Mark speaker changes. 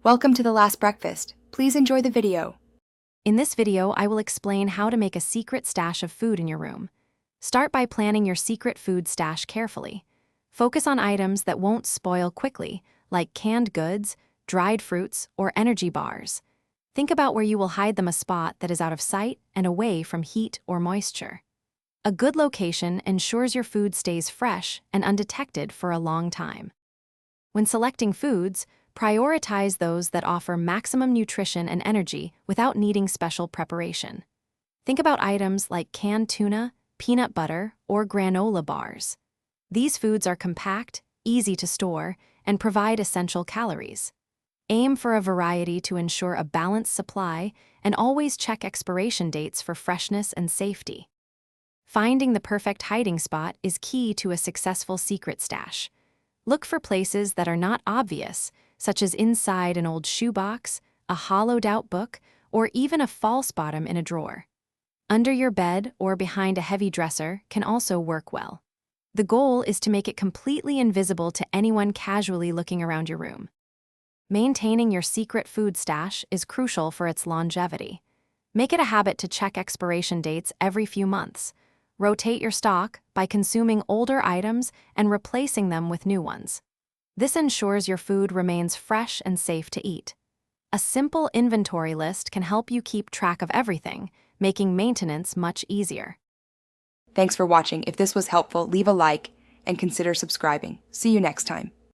Speaker 1: Welcome to The Last Breakfast. Please enjoy the video.
Speaker 2: In this video, I will explain how to make a secret stash of food in your room. Start by planning your secret food stash carefully. Focus on items that won't spoil quickly, like canned goods, dried fruits, or energy bars. Think about where you will hide them a spot that is out of sight and away from heat or moisture. A good location ensures your food stays fresh and undetected for a long time. When selecting foods, prioritize those that offer maximum nutrition and energy without needing special preparation. Think about items like canned tuna, peanut butter, or granola bars. These foods are compact, easy to store, and provide essential calories. Aim for a variety to ensure a balanced supply, and always check expiration dates for freshness and safety. Finding the perfect hiding spot is key to a successful secret stash. Look for places that are not obvious, such as inside an old shoebox, a hollowed-out book, or even a false bottom in a drawer. Under your bed or behind a heavy dresser can also work well. The goal is to make it completely invisible to anyone casually looking around your room. Maintaining your secret food stash is crucial for its longevity. Make it a habit to check expiration dates every few months. Rotate your stock by consuming older items and replacing them with new ones. This ensures your food remains fresh and safe to eat. A simple inventory list can help you keep track of everything, making maintenance much easier.
Speaker 1: Thanks for watching. If this was helpful, leave a like and consider subscribing. See you next time.